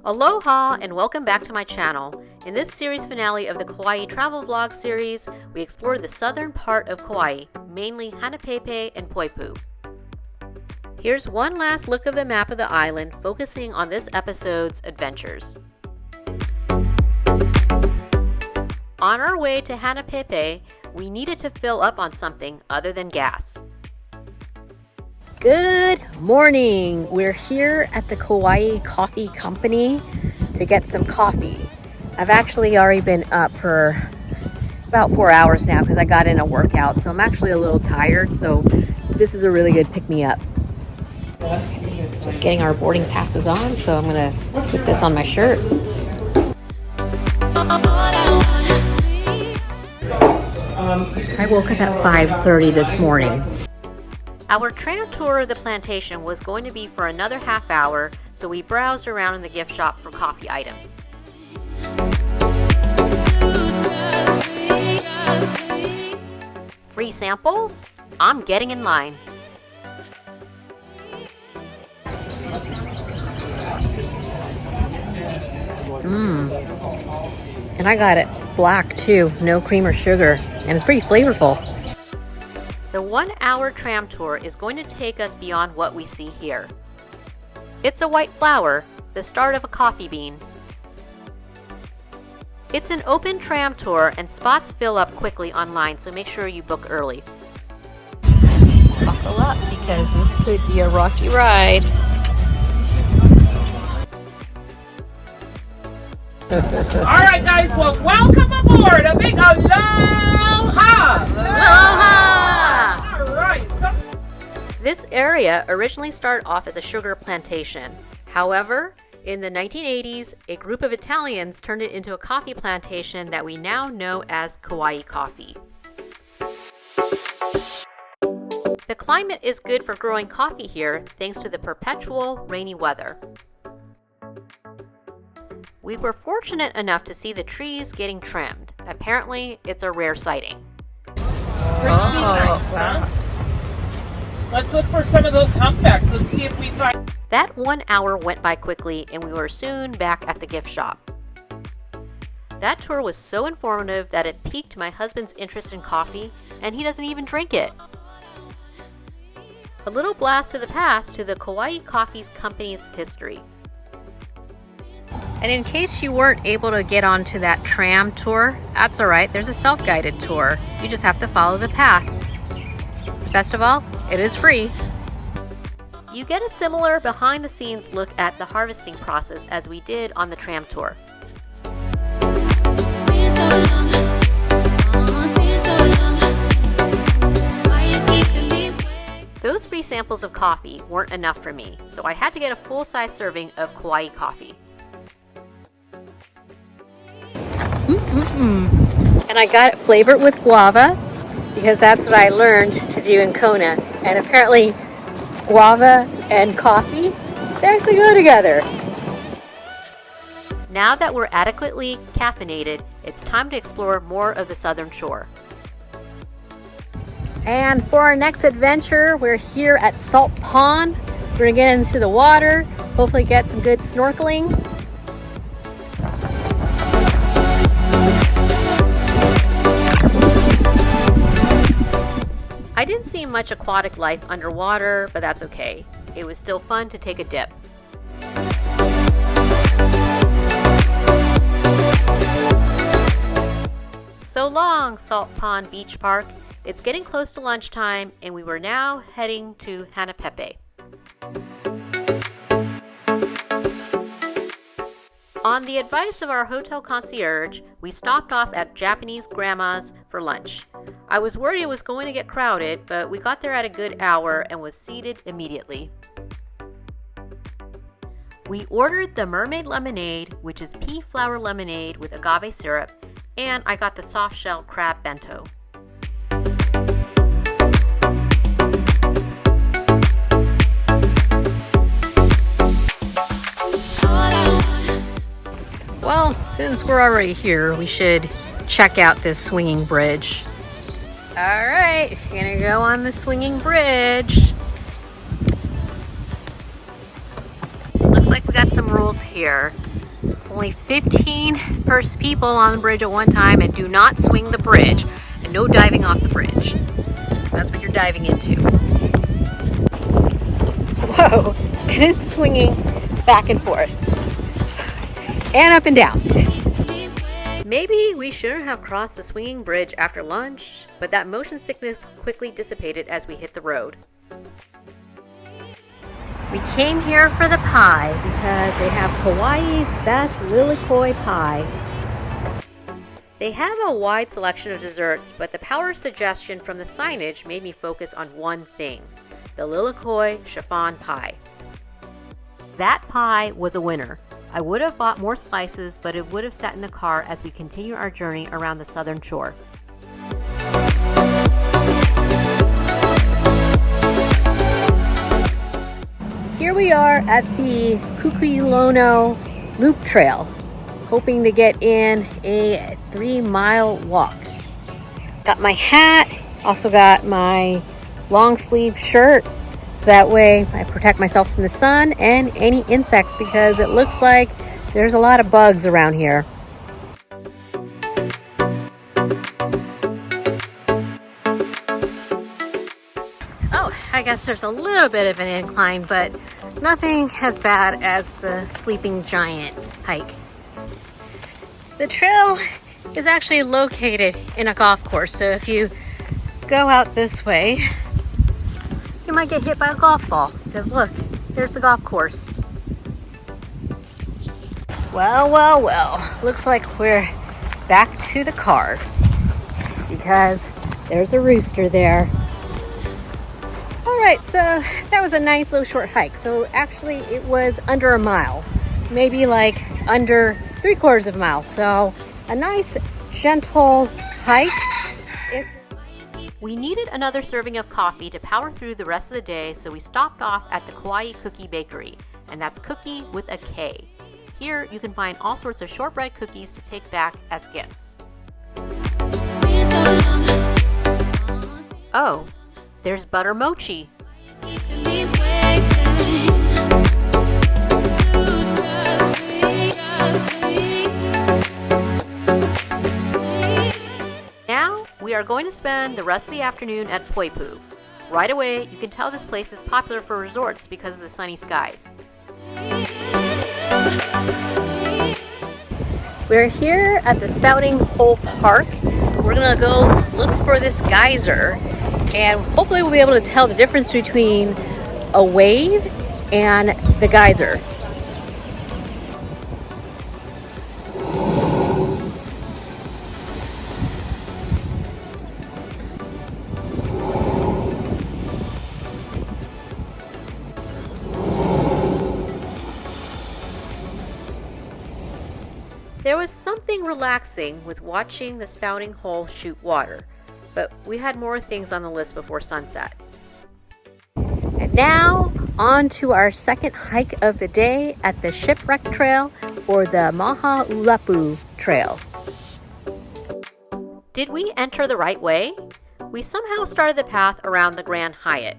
Aloha and welcome back to my channel. In this series finale of the Kauai travel vlog series, we explore the southern part of Kauai, mainly Hanapepe and Poipu. Here's one last look of the map of the island, focusing on this episode's adventures. On our way to Hanapepe, we needed to fill up on something other than gas. Good morning! We're here at the Kauai Coffee Company to get some coffee. I've actually already been up for about 4 hours now because I got in a workout, so I'm actually a little tired, so this is a really good pick-me-up. Just getting our boarding passes on, so I'm gonna put this on my shirt. I woke up at 5:30 this morning. Our tram tour of the plantation was going to be for another half hour, so we browsed around in the gift shop for coffee items. Free samples? I'm getting in line. And I got it black too, no cream or sugar, and it's pretty flavorful. The 1 hour tram tour is going to take us beyond what we see here. It's a white flower, the start of a coffee bean. It's an open tram tour and spots fill up quickly online, so make sure you book early. Buckle up because this could be a rocky ride. Alright guys, well welcome aboard! A big aloha! Aloha! Alright, so this area originally started off as a sugar plantation. However, in the 1980s, a group of Italians turned it into a coffee plantation that we now know as Kauai Coffee. The climate is good for growing coffee here thanks to the perpetual rainy weather. We were fortunate enough to see the trees getting trimmed. Apparently, it's a rare sighting. nice, huh? Let's look for some of those humpbacks. Let's see if we find... That 1 hour went by quickly and we were soon back at the gift shop. That tour was so informative that it piqued my husband's interest in coffee, and he doesn't even drink it. A little blast to the past to the Kauai Coffee Company's history. And in case you weren't able to get onto that tram tour, that's alright, there's a self-guided tour. You just have to follow the path. Best of all, it is free. You get a similar behind-the-scenes look at the harvesting process as we did on the tram tour. Those free samples of coffee weren't enough for me, so I had to get a full-size serving of Kauai coffee. And I got it flavored with guava because that's what I learned to do in Kona. And apparently guava and coffee, they actually go together. Now that we're adequately caffeinated, it's time to explore more of the southern shore. And for our next adventure, we're here at Salt Pond. We're gonna get into the water, hopefully get some good snorkeling. I didn't see much aquatic life underwater, but that's okay. It was still fun to take a dip. So long, Salt Pond Beach Park. It's getting close to lunchtime, and we were now heading to Hanapepe. On the advice of our hotel concierge, we stopped off at Japanese Grandma's for lunch. I was worried it was going to get crowded, but we got there at a good hour and was seated immediately. We ordered the mermaid lemonade, which is pea flower lemonade with agave syrup, and I got the soft shell crab bento. Well, since we're already here, we should check out this swinging bridge. Alright, gonna go on the swinging bridge. Looks like we got some rules here. Only 15 people on the bridge at one time, and do not swing the bridge, and no diving off the bridge. That's what you're diving into. Whoa, it is swinging back and forth and up and down. Maybe we shouldn't have crossed the swinging bridge after lunch, but that motion sickness quickly dissipated as we hit the road. We came here for the pie because they have Hawaii's best Lilikoi pie. They have a wide selection of desserts, but the power suggestion from the signage made me focus on one thing: the Lilikoi chiffon pie. That pie was a winner. I would have bought more slices, but it would have sat in the car as we continue our journey around the southern shore. Here we are at the Kukuilono Loop Trail, hoping to get in a 3-mile walk. Got my hat, also got my long sleeve shirt, so that way I protect myself from the sun and any insects, because it looks like there's a lot of bugs around here. Oh, I guess there's a little bit of an incline, but nothing as bad as the sleeping giant hike. The trail is actually located in a golf course, so if you go out this way, you might get hit by a golf ball, because look, there's the golf course. Well, looks like we're back to the car, because there's a rooster there. Alright, so that was a nice little short hike. So actually it was under a mile, maybe like under 3/4 of a mile. So a nice gentle hike. We needed another serving of coffee to power through the rest of the day, so we stopped off at the Kauai Cookie Bakery, and that's cookie with a K. Here you can find all sorts of shortbread cookies to take back as gifts. Oh, there's butter mochi. Now we are going to spend the rest of the afternoon at Poipu. Right away, you can tell this place is popular for resorts because of the sunny skies. We're here at the Spouting Hole Park. We're gonna go look for this geyser, and hopefully we'll be able to tell the difference between a wave and the geyser. There was something relaxing with watching the spouting hole shoot water, but we had more things on the list before sunset. And now on to our second hike of the day at the Shipwreck Trail, or the Mahaulepu Trail. Did we enter the right way? We somehow started the path around the Grand Hyatt.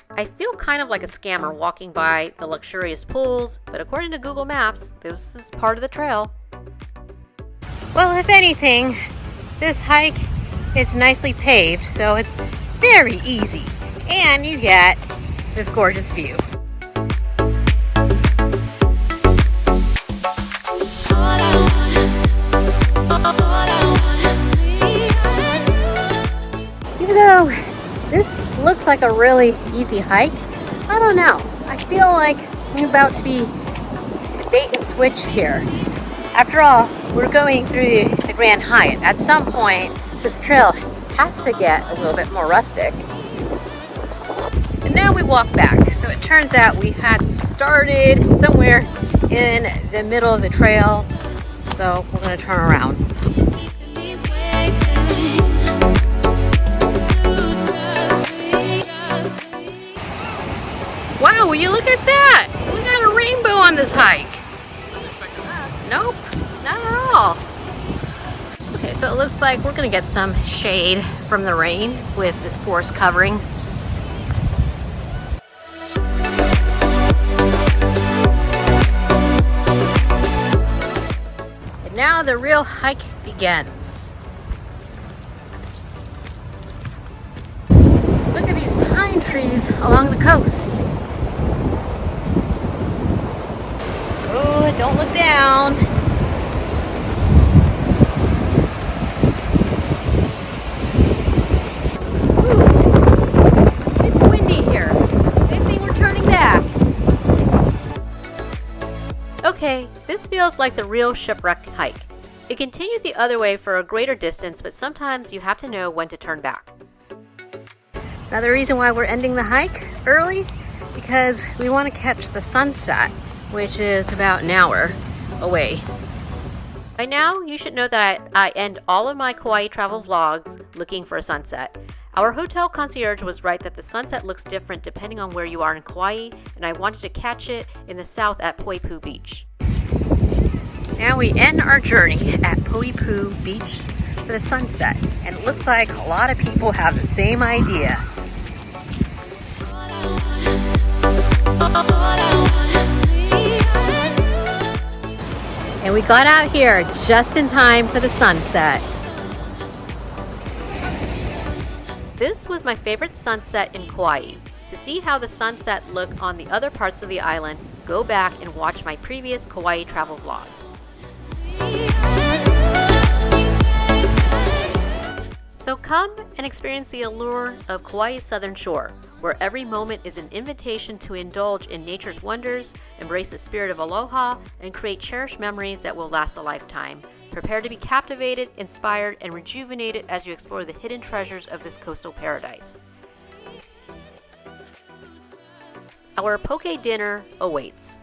I feel kind of like a scammer walking by the luxurious pools, but according to Google Maps, this is part of the trail. Well, if anything, this hike is nicely paved, so it's very easy, and you get this gorgeous view. Even though this looks like a really easy hike, I don't know. I feel like I'm about to be bait and switch here. After all, we're going through the Grand Hyatt. At some point, this trail has to get a little bit more rustic. And now we walk back. So it turns out we had started somewhere in the middle of the trail. So we're going to turn around. Wow, will you look at that? We got a rainbow on this hike. Nope, not at all. Okay, so it looks like we're gonna get some shade from the rain with this forest covering. now the real hike begins. Look at these pine trees along the coast. Oh, don't look down. Ooh, it's windy here. Good thing we're turning back. Okay, this feels like the real Shipwreck hike. It continued the other way for a greater distance, but sometimes you have to know when to turn back. Now the reason why we're ending the hike early, because we want to catch the sunset, which is about an hour away. By now, you should know that I end all of my Kauai travel vlogs looking for a sunset. Our hotel concierge was right that the sunset looks different depending on where you are in Kauai, and I wanted to catch it in the south at Poipu Beach. Now we end our journey at Poipu Beach for the sunset, and it looks like a lot of people have the same idea. And we got out here just in time for the sunset. This was my favorite sunset in Kauai. To see how the sunset looked on the other parts of the island, go back and watch my previous Kauai travel vlogs. So come and experience the allure of Kauai's southern shore, where every moment is an invitation to indulge in nature's wonders, embrace the spirit of aloha, and create cherished memories that will last a lifetime. Prepare to be captivated, inspired, and rejuvenated as you explore the hidden treasures of this coastal paradise. Our poke dinner awaits.